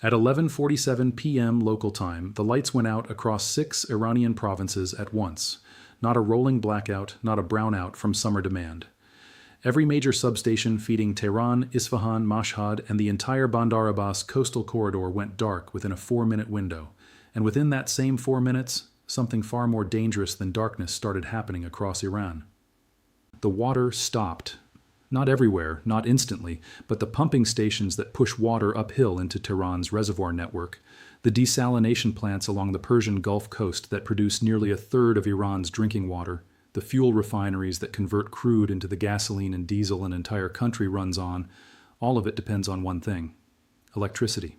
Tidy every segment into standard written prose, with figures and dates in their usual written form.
At 11:47 p.m. local time, the lights went out across 6 Iranian provinces at once. Not a rolling blackout, not a brownout from summer demand. Every major substation feeding Tehran, Isfahan, Mashhad, and the entire Bandar Abbas coastal corridor went dark within a 4-minute window. And within that same 4 minutes, something far more dangerous than darkness started happening across Iran. The water stopped. Not everywhere, not instantly, but the pumping stations that push water uphill into Tehran's reservoir network, the desalination plants along the Persian Gulf coast that produce nearly a third of Iran's drinking water, the fuel refineries that convert crude into the gasoline and diesel an entire country runs on, all of it depends on one thing: electricity.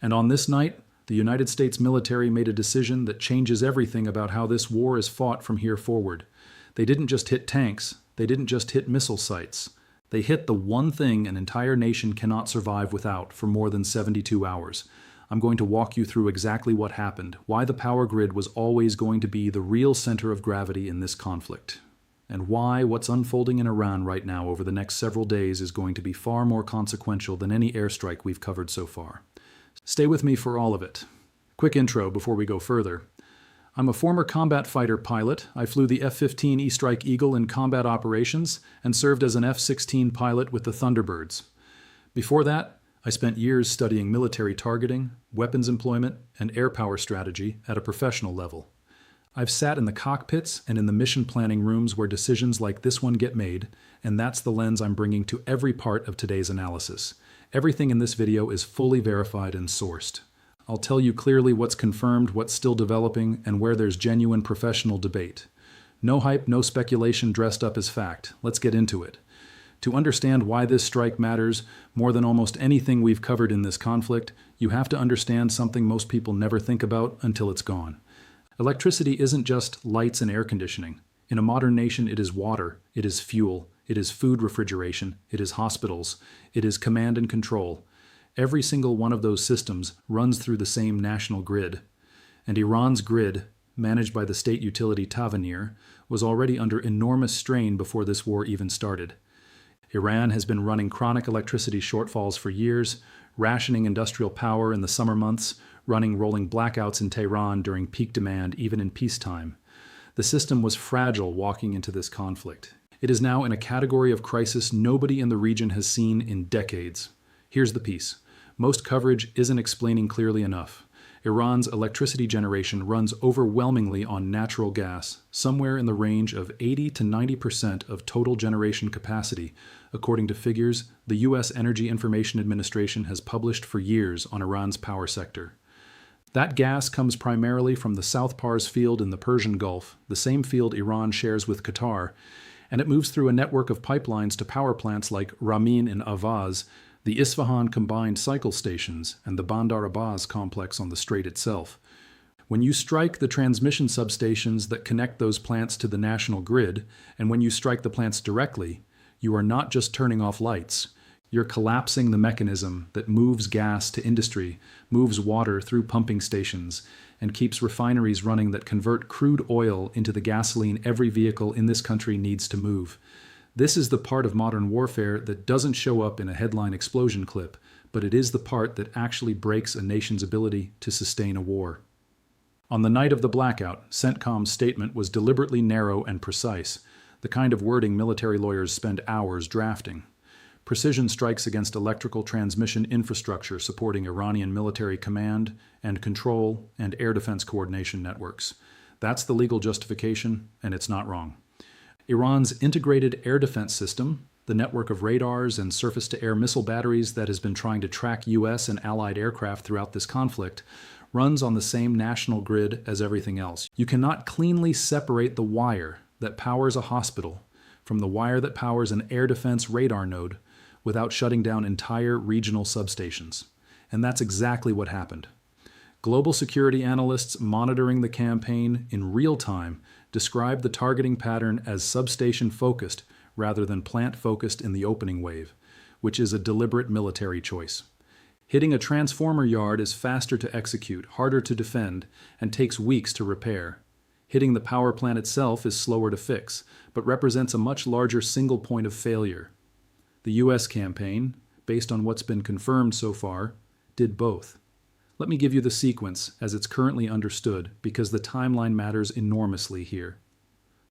And on this night, the United States military made a decision that changes everything about how this war is fought from here forward. They didn't just hit tanks, they didn't just hit missile sites. They hit the one thing an entire nation cannot survive without for more than 72 hours. I'm going to walk you through exactly what happened, why the power grid was always going to be the real center of gravity in this conflict, and why what's unfolding in Iran right now over the next several days is going to be far more consequential than any airstrike we've covered so far. Stay with me for all of it. Quick intro before we go further. I'm a former combat fighter pilot. I flew the F-15 E-Strike Eagle in combat operations and served as an F-16 pilot with the Thunderbirds. Before that, I spent years studying military targeting, weapons employment, and air power strategy at a professional level. I've sat in the cockpits and in the mission planning rooms where decisions like this one get made, and that's the lens I'm bringing to every part of today's analysis. Everything in this video is fully verified and sourced. I'll tell you clearly what's confirmed, what's still developing, and where there's genuine professional debate. No hype, no speculation dressed up as fact. Let's get into it. To understand why this strike matters more than almost anything we've covered in this conflict, you have to understand something most people never think about until it's gone. Electricity isn't just lights and air conditioning. In a modern nation, it is water, it is fuel, it is food refrigeration, it is hospitals, it is command and control. Every single one of those systems runs through the same national grid. And Iran's grid, managed by the state utility Tavanir, was already under enormous strain before this war even started. Iran has been running chronic electricity shortfalls for years, rationing industrial power in the summer months, running rolling blackouts in Tehran during peak demand even in peacetime. The system was fragile walking into this conflict. It is now in a category of crisis nobody in the region has seen in decades. Here's the piece. Most coverage isn't explaining clearly enough. Iran's electricity generation runs overwhelmingly on natural gas, somewhere in the range of 80 to 90% of total generation capacity, according to figures the U.S. Energy Information Administration has published for years on Iran's power sector. That gas comes primarily from the South Pars field in the Persian Gulf, the same field Iran shares with Qatar, and it moves through a network of pipelines to power plants like Ramin in Avaz, the Isfahan combined cycle stations, and the Bandar Abbas complex on the strait itself. When you strike the transmission substations that connect those plants to the national grid, and when you strike the plants directly, you are not just turning off lights. You're collapsing the mechanism that moves gas to industry, moves water through pumping stations, and keeps refineries running that convert crude oil into the gasoline every vehicle in this country needs to move. This is the part of modern warfare that doesn't show up in a headline explosion clip, but it is the part that actually breaks a nation's ability to sustain a war. On the night of the blackout, CENTCOM's statement was deliberately narrow and precise, the kind of wording military lawyers spend hours drafting. Precision strikes against electrical transmission infrastructure supporting Iranian military command and control and air defense coordination networks. That's the legal justification, and it's not wrong. Iran's integrated air defense system, the network of radars and surface-to-air missile batteries that has been trying to track U.S. and allied aircraft throughout this conflict, runs on the same national grid as everything else. You cannot cleanly separate the wire that powers a hospital from the wire that powers an air defense radar node without shutting down entire regional substations. And that's exactly what happened. Global security analysts monitoring the campaign in real time described the targeting pattern as substation-focused rather than plant-focused in the opening wave, which is a deliberate military choice. Hitting a transformer yard is faster to execute, harder to defend, and takes weeks to repair. Hitting the power plant itself is slower to fix, but represents a much larger single point of failure. The U.S. campaign, based on what's been confirmed so far, did both. Let me give you the sequence as it's currently understood, because the timeline matters enormously here.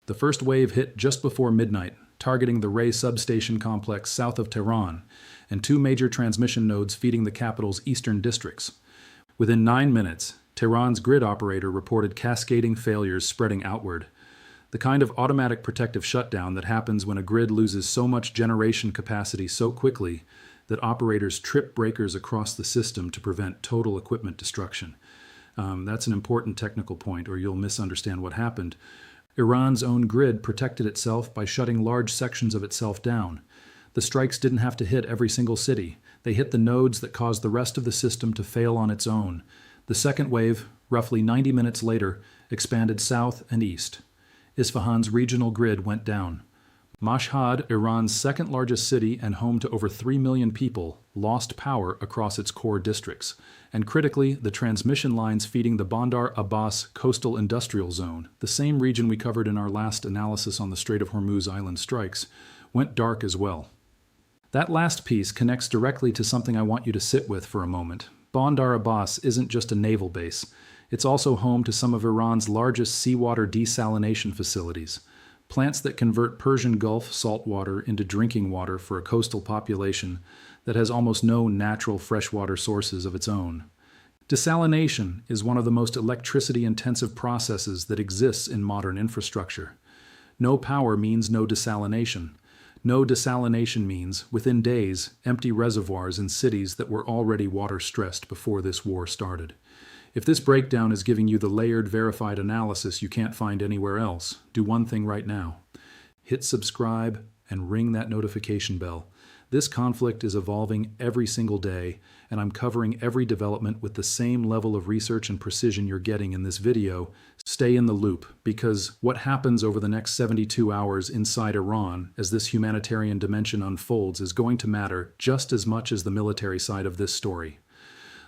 The first wave hit just before midnight, targeting the Ray substation complex south of Tehran, and two major transmission nodes feeding the capital's eastern districts. Within 9 minutes, Tehran's grid operator reported cascading failures spreading outward, the kind of automatic protective shutdown that happens when a grid loses so much generation capacity so quickly that operators trip breakers across the system to prevent total equipment destruction. That's an important technical point, or you'll misunderstand what happened. Iran's own grid protected itself by shutting large sections of itself down. The strikes didn't have to hit every single city. They hit the nodes that caused the rest of the system to fail on its own. The second wave, roughly 90 minutes later, expanded south and east. Isfahan's regional grid went down. Mashhad, Iran's second largest city and home to over 3 million people, lost power across its core districts. And critically, the transmission lines feeding the Bandar Abbas coastal industrial zone, the same region we covered in our last analysis on the Strait of Hormuz island strikes, went dark as well. That last piece connects directly to something I want you to sit with for a moment. Bandar Abbas isn't just a naval base. It's also home to some of Iran's largest seawater desalination facilities, plants that convert Persian Gulf salt water into drinking water for a coastal population that has almost no natural freshwater sources of its own. Desalination is one of the most electricity-intensive processes that exists in modern infrastructure. No power means no desalination. No desalination means, within days, empty reservoirs in cities that were already water-stressed before this war started. If this breakdown is giving you the layered, verified analysis you can't find anywhere else, do one thing right now. Hit subscribe and ring that notification bell. This conflict is evolving every single day, and I'm covering every development with the same level of research and precision you're getting in this video. Stay in the loop, because what happens over the next 72 hours inside Iran as this humanitarian dimension unfolds is going to matter just as much as the military side of this story.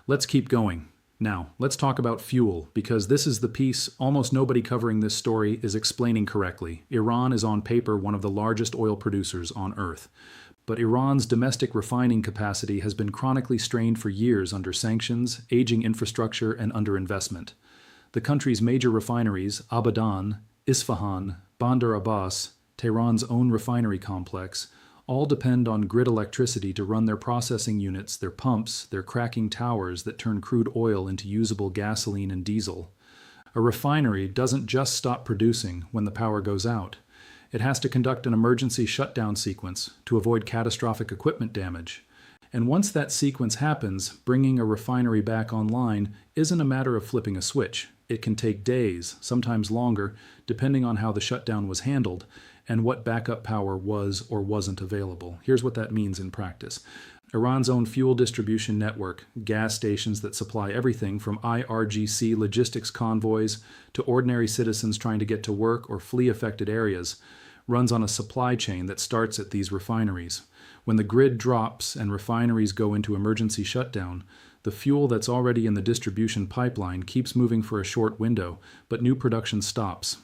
Let's keep going. Now, let's talk about fuel, because this is the piece almost nobody covering this story is explaining correctly. Iran is on paper one of the largest oil producers on Earth. But Iran's domestic refining capacity has been chronically strained for years under sanctions, aging infrastructure, and underinvestment. The country's major refineries, Abadan, Isfahan, Bandar Abbas, Tehran's own refinery complex, all depend on grid electricity to run their processing units, their pumps, their cracking towers that turn crude oil into usable gasoline and diesel. A refinery doesn't just stop producing when the power goes out. It has to conduct an emergency shutdown sequence to avoid catastrophic equipment damage. And once that sequence happens, bringing a refinery back online isn't a matter of flipping a switch. It can take days, sometimes longer, depending on how the shutdown was handled and what backup power was or wasn't available. Here's what that means in practice. Iran's own fuel distribution network, gas stations that supply everything from IRGC logistics convoys to ordinary citizens trying to get to work or flee affected areas, runs on a supply chain that starts at these refineries. When the grid drops and refineries go into emergency shutdown, the fuel that's already in the distribution pipeline keeps moving for a short window, but new production stops.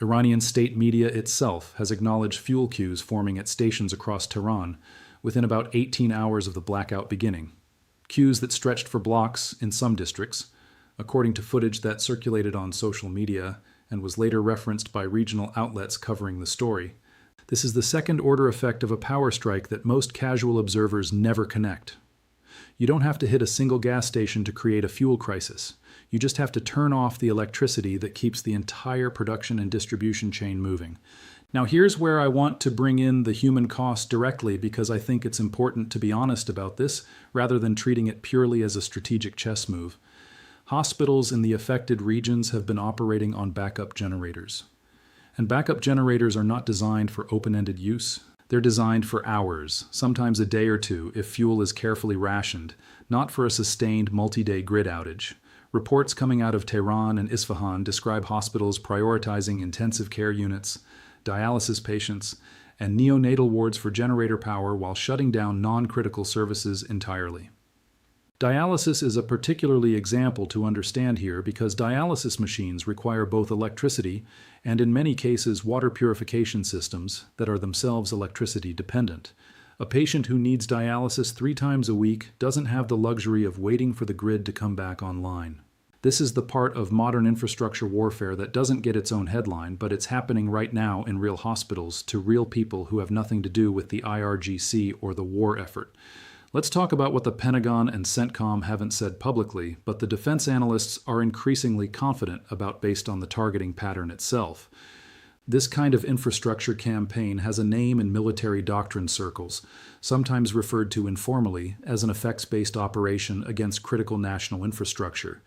Iranian state media itself has acknowledged fuel queues forming at stations across Tehran within about 18 hours of the blackout beginning. Queues that stretched for blocks in some districts, according to footage that circulated on social media and was later referenced by regional outlets covering the story. This is the second-order effect of a power strike that most casual observers never connect. You don't have to hit a single gas station to create a fuel crisis. You just have to turn off the electricity that keeps the entire production and distribution chain moving. Now here's where I want to bring in the human cost directly, because I think it's important to be honest about this rather than treating it purely as a strategic chess move. Hospitals in the affected regions have been operating on backup generators. And backup generators are not designed for open-ended use. They're designed for hours, sometimes a day or two if fuel is carefully rationed, not for a sustained multi-day grid outage. Reports coming out of Tehran and Isfahan describe hospitals prioritizing intensive care units, dialysis patients, and neonatal wards for generator power while shutting down non-critical services entirely. Dialysis is a particularly example to understand here because dialysis machines require both electricity and in many cases water purification systems that are themselves electricity dependent. A patient who needs dialysis 3 times a week doesn't have the luxury of waiting for the grid to come back online. This is the part of modern infrastructure warfare that doesn't get its own headline, but it's happening right now in real hospitals to real people who have nothing to do with the IRGC or the war effort. Let's talk about what the Pentagon and CENTCOM haven't said publicly, but the defense analysts are increasingly confident about based on the targeting pattern itself. This kind of infrastructure campaign has a name in military doctrine circles, sometimes referred to informally as an effects-based operation against critical national infrastructure.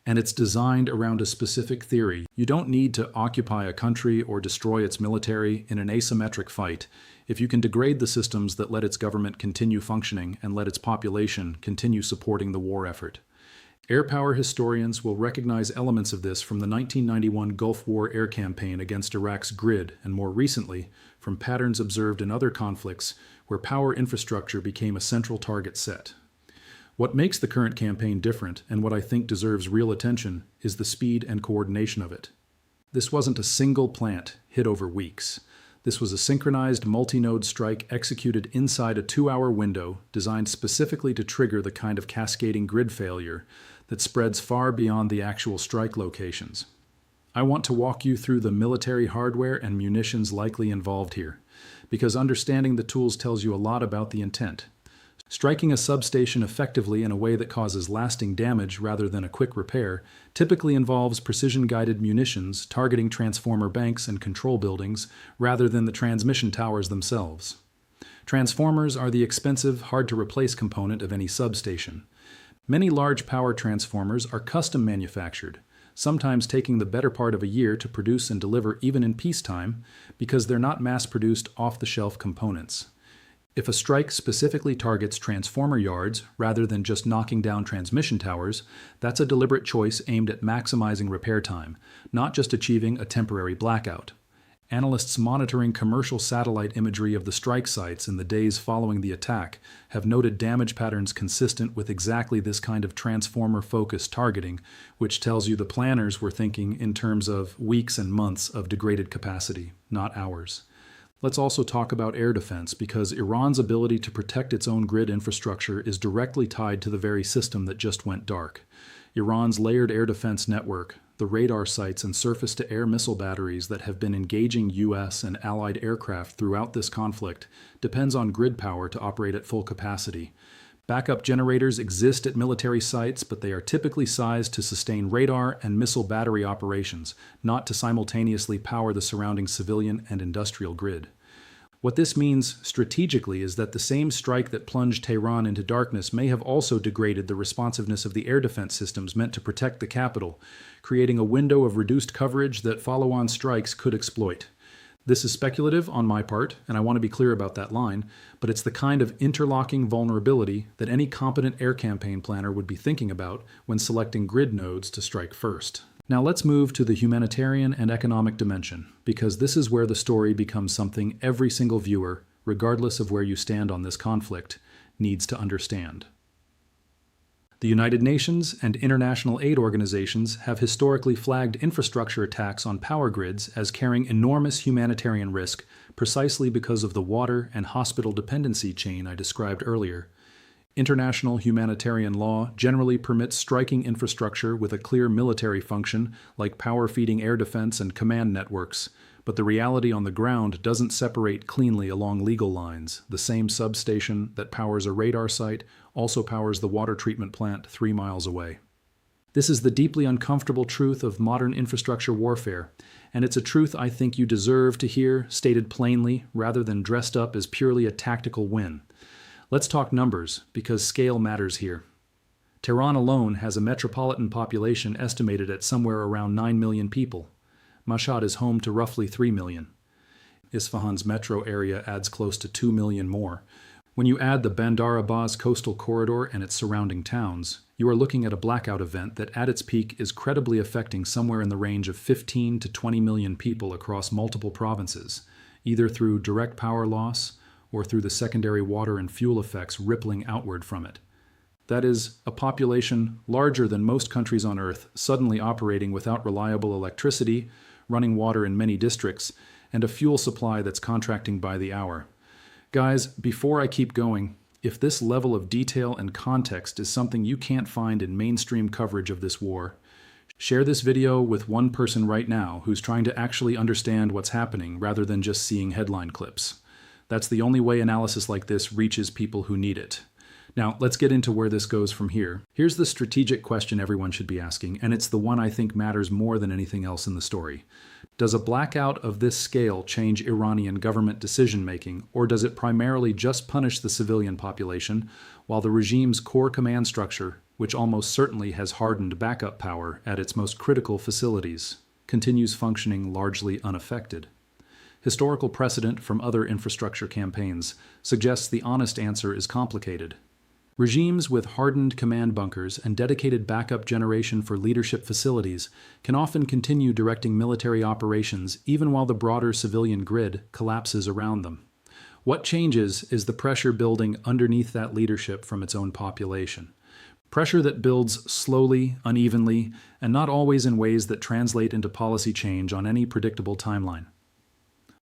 And it's designed around a specific theory. You don't need to occupy a country or destroy its military in an asymmetric fight if you can degrade the systems that let its government continue functioning and let its population continue supporting the war effort. Air power historians will recognize elements of this from the 1991 Gulf War air campaign against Iraq's grid, and more recently, from patterns observed in other conflicts where power infrastructure became a central target set. What makes the current campaign different, and what I think deserves real attention, is the speed and coordination of it. This wasn't a single plant hit over weeks. This was a synchronized multi-node strike executed inside a 2-hour window designed specifically to trigger the kind of cascading grid failure that spreads far beyond the actual strike locations. I want to walk you through the military hardware and munitions likely involved here, because understanding the tools tells you a lot about the intent. Striking a substation effectively in a way that causes lasting damage rather than a quick repair typically involves precision-guided munitions targeting transformer banks and control buildings rather than the transmission towers themselves. Transformers are the expensive, hard-to-replace component of any substation. Many large power transformers are custom manufactured, sometimes taking the better part of a year to produce and deliver even in peacetime because they're not mass-produced off-the-shelf components. If a strike specifically targets transformer yards rather than just knocking down transmission towers, that's a deliberate choice aimed at maximizing repair time, not just achieving a temporary blackout. Analysts monitoring commercial satellite imagery of the strike sites in the days following the attack have noted damage patterns consistent with exactly this kind of transformer-focused targeting, which tells you the planners were thinking in terms of weeks and months of degraded capacity, not hours. Let's also talk about air defense, because Iran's ability to protect its own grid infrastructure is directly tied to the very system that just went dark. Iran's layered air defense network, the radar sites and surface-to-air missile batteries that have been engaging U.S. and allied aircraft throughout this conflict, depends on grid power to operate at full capacity. Backup generators exist at military sites, but they are typically sized to sustain radar and missile battery operations, not to simultaneously power the surrounding civilian and industrial grid. What this means strategically is that the same strike that plunged Tehran into darkness may have also degraded the responsiveness of the air defense systems meant to protect the capital, creating a window of reduced coverage that follow-on strikes could exploit. This is speculative on my part, and I want to be clear about that line, but it's the kind of interlocking vulnerability that any competent air campaign planner would be thinking about when selecting grid nodes to strike first. Now let's move to the humanitarian and economic dimension, because this is where the story becomes something every single viewer, regardless of where you stand on this conflict, needs to understand. The United Nations and international aid organizations have historically flagged infrastructure attacks on power grids as carrying enormous humanitarian risk precisely because of the water and hospital dependency chain I described earlier. International humanitarian law generally permits striking infrastructure with a clear military function, like power-feeding air defense and command networks, but the reality on the ground doesn't separate cleanly along legal lines. The same substation that powers a radar site also powers the water treatment plant 3 miles away. This is the deeply uncomfortable truth of modern infrastructure warfare, and it's a truth I think you deserve to hear stated plainly rather than dressed up as purely a tactical win. Let's talk numbers, because scale matters here. Tehran alone has a metropolitan population estimated at somewhere around 9 million people. Mashhad is home to roughly 3 million. Isfahan's metro area adds close to 2 million more. When you add the Bandar Abbas coastal corridor and its surrounding towns, you are looking at a blackout event that at its peak is credibly affecting somewhere in the range of 15 to 20 million people across multiple provinces, either through direct power loss or through the secondary water and fuel effects rippling outward from it. That is, a population larger than most countries on Earth suddenly operating without reliable electricity, running water in many districts, and a fuel supply that's contracting by the hour. Guys, before I keep going, if this level of detail and context is something you can't find in mainstream coverage of this war, share this video with one person right now who's trying to actually understand what's happening rather than just seeing headline clips. That's the only way analysis like this reaches people who need it. Now, let's get into where this goes from here. Here's the strategic question everyone should be asking, and it's the one I think matters more than anything else in the story. Does a blackout of this scale change Iranian government decision-making, or does it primarily just punish the civilian population, while the regime's core command structure, which almost certainly has hardened backup power at its most critical facilities, continues functioning largely unaffected? Historical precedent from other infrastructure campaigns suggests the honest answer is complicated. Regimes with hardened command bunkers and dedicated backup generation for leadership facilities can often continue directing military operations even while the broader civilian grid collapses around them. What changes is the pressure building underneath that leadership from its own population. Pressure that builds slowly, unevenly, and not always in ways that translate into policy change on any predictable timeline.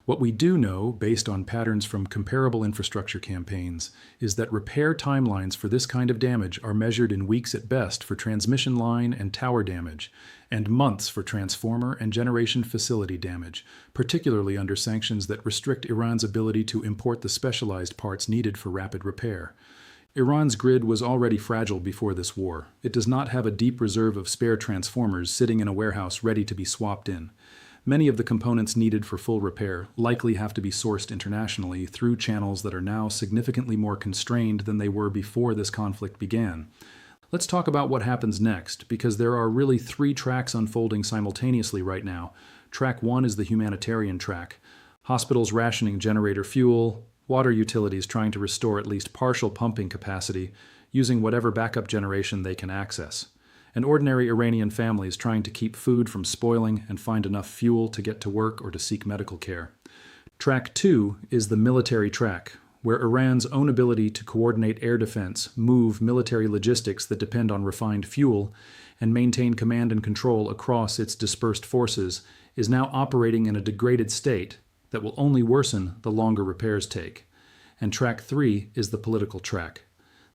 What we do know, based on patterns from comparable infrastructure campaigns, is that repair timelines for this kind of damage are measured in weeks at best for transmission line and tower damage, and months for transformer and generation facility damage, particularly under sanctions that restrict Iran's ability to import the specialized parts needed for rapid repair. Iran's grid was already fragile before this war. It does not have a deep reserve of spare transformers sitting in a warehouse ready to be swapped in. Many of the components needed for full repair likely have to be sourced internationally through channels that are now significantly more constrained than they were before this conflict began. Let's talk about what happens next, because there are really three tracks unfolding simultaneously right now. Track 1 is the humanitarian track. Hospitals rationing generator fuel, water utilities trying to restore at least partial pumping capacity, using whatever backup generation they can access, and ordinary Iranian families trying to keep food from spoiling and find enough fuel to get to work or to seek medical care. Track 2 is the military track, where Iran's own ability to coordinate air defense, move military logistics that depend on refined fuel, and maintain command and control across its dispersed forces is now operating in a degraded state that will only worsen the longer repairs take. And track 3 is the political track.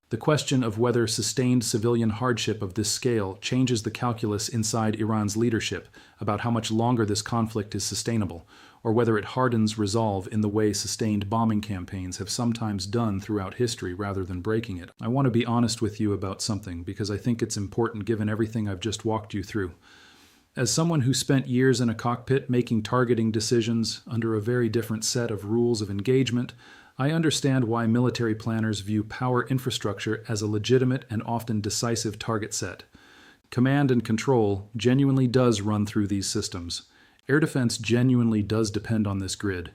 The question of whether sustained civilian hardship of this scale changes the calculus inside Iran's leadership about how much longer this conflict is sustainable, or whether it hardens resolve in the way sustained bombing campaigns have sometimes done throughout history rather than breaking it. I want to be honest with you about something because I think it's important given everything I've just walked you through. As someone who spent years in a cockpit making targeting decisions under a very different set of rules of engagement, I understand why military planners view power infrastructure as a legitimate and often decisive target set. Command and control genuinely does run through these systems. Air defense genuinely does depend on this grid.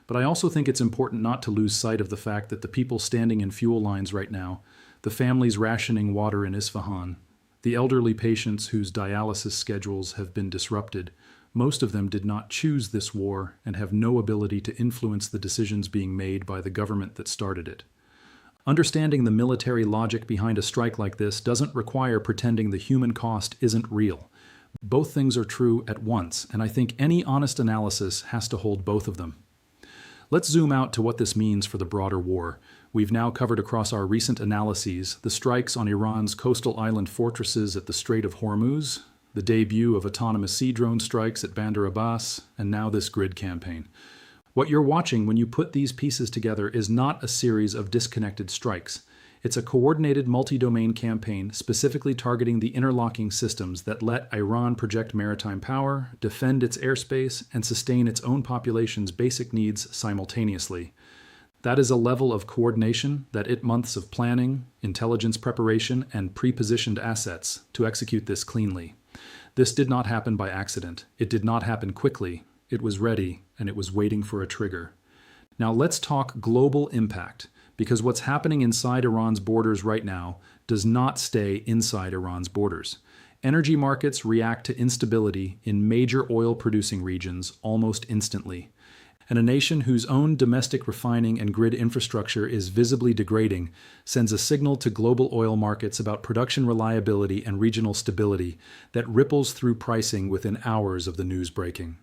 But I also think it's important not to lose sight of the fact that the people standing in fuel lines right now, the families rationing water in Isfahan, the elderly patients whose dialysis schedules have been disrupted, most of them did not choose this war and have no ability to influence the decisions being made by the government that started it. Understanding the military logic behind a strike like this doesn't require pretending the human cost isn't real. Both things are true at once, and I think any honest analysis has to hold both of them. Let's zoom out to what this means for the broader war. We've now covered across our recent analyses the strikes on Iran's coastal island fortresses at the Strait of Hormuz, the debut of autonomous sea drone strikes at Bandar Abbas, and now this grid campaign. What you're watching when you put these pieces together is not a series of disconnected strikes. It's a coordinated multi-domain campaign specifically targeting the interlocking systems that let Iran project maritime power, defend its airspace, and sustain its own population's basic needs simultaneously. That is a level of coordination that it months of planning, intelligence preparation, and pre-positioned assets to execute this cleanly. This did not happen by accident. It did not happen quickly. It was ready, and it was waiting for a trigger. Now let's talk global impact, because what's happening inside Iran's borders right now does not stay inside Iran's borders. Energy markets react to instability in major oil-producing regions almost instantly. And a nation whose own domestic refining and grid infrastructure is visibly degrading sends a signal to global oil markets about production reliability and regional stability that ripples through pricing within hours of the news breaking.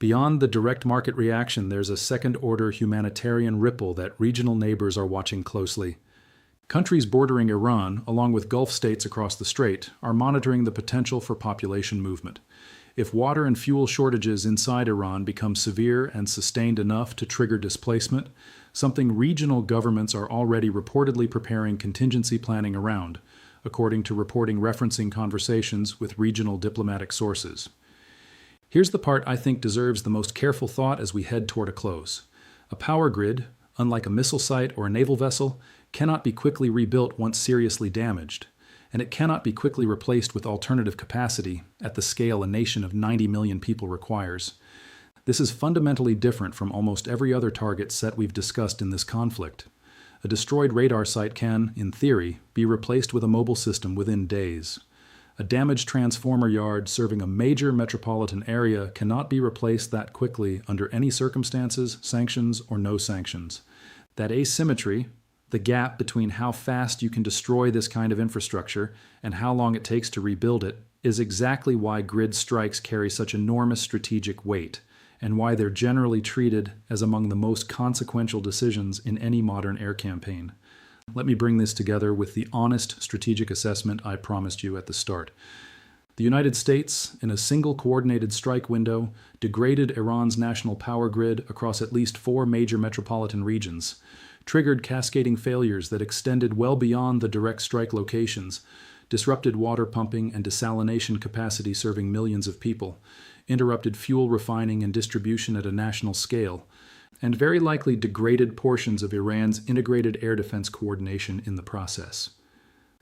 Beyond the direct market reaction, there's a second-order humanitarian ripple that regional neighbors are watching closely. Countries bordering Iran, along with Gulf states across the strait, are monitoring the potential for population movement. If water and fuel shortages inside Iran become severe and sustained enough to trigger displacement, something regional governments are already reportedly preparing contingency planning around, according to reporting referencing conversations with regional diplomatic sources. Here's the part I think deserves the most careful thought as we head toward a close. A power grid, unlike a missile site or a naval vessel, cannot be quickly rebuilt once seriously damaged, and it cannot be quickly replaced with alternative capacity at the scale a nation of 90 million people requires. This is fundamentally different from almost every other target set we've discussed in this conflict. A destroyed radar site can, in theory, be replaced with a mobile system within days. A damaged transformer yard serving a major metropolitan area cannot be replaced that quickly under any circumstances, sanctions or no sanctions. That asymmetry, the gap between how fast you can destroy this kind of infrastructure and how long it takes to rebuild it, is exactly why grid strikes carry such enormous strategic weight, and why they're generally treated as among the most consequential decisions in any modern air campaign. Let me bring this together with the honest strategic assessment I promised you at the start. The United States, in a single coordinated strike window, degraded Iran's national power grid across at least 4 major metropolitan regions, triggered cascading failures that extended well beyond the direct strike locations, disrupted water pumping and desalination capacity serving millions of people, interrupted fuel refining and distribution at a national scale, and very likely degraded portions of Iran's integrated air defense coordination in the process.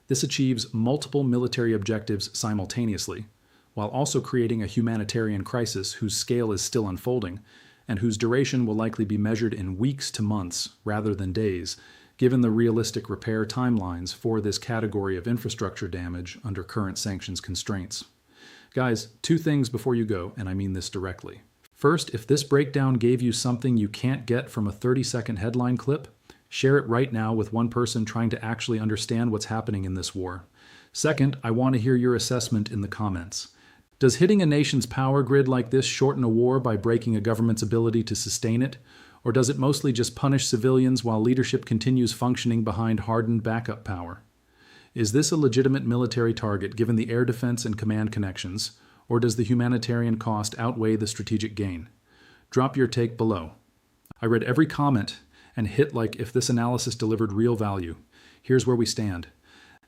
This achieves multiple military objectives simultaneously, while also creating a humanitarian crisis whose scale is still unfolding, and whose duration will likely be measured in weeks to months rather than days, given the realistic repair timelines for this category of infrastructure damage under current sanctions constraints. Guys, 2 things before you go, and I mean this directly. First, if this breakdown gave you something you can't get from a 30-second headline clip, share it right now with one person trying to actually understand what's happening in this war. Second, I want to hear your assessment in the comments. Does hitting a nation's power grid like this shorten a war by breaking a government's ability to sustain it? Or does it mostly just punish civilians while leadership continues functioning behind hardened backup power? Is this a legitimate military target given the air defense and command connections? Or does the humanitarian cost outweigh the strategic gain? Drop your take below. I read every comment and hit like if this analysis delivered real value. Here's where we stand.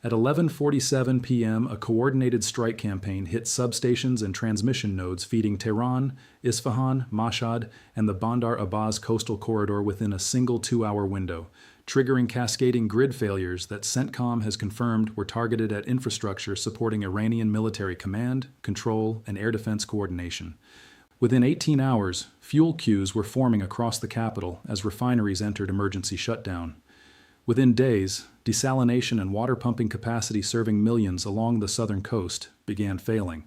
At 11:47 p.m., a coordinated strike campaign hit substations and transmission nodes feeding Tehran, Isfahan, Mashhad, and the Bandar Abbas coastal corridor within a single 2-hour window, triggering cascading grid failures that CENTCOM has confirmed were targeted at infrastructure supporting Iranian military command, control, and air defense coordination. Within 18 hours, fuel queues were forming across the capital as refineries entered emergency shutdown. Within days, desalination and water pumping capacity serving millions along the southern coast began failing,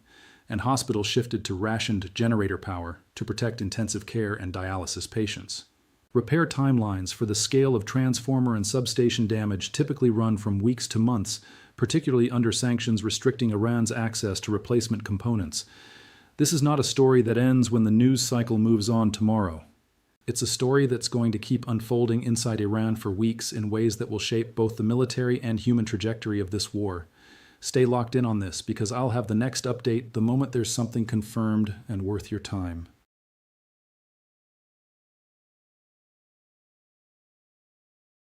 and hospitals shifted to rationed generator power to protect intensive care and dialysis patients. Repair timelines for the scale of transformer and substation damage typically run from weeks to months, particularly under sanctions restricting Iran's access to replacement components. This is not a story that ends when the news cycle moves on tomorrow. It's a story that's going to keep unfolding inside Iran for weeks in ways that will shape both the military and human trajectory of this war. Stay locked in on this because I'll have the next update the moment there's something confirmed and worth your time.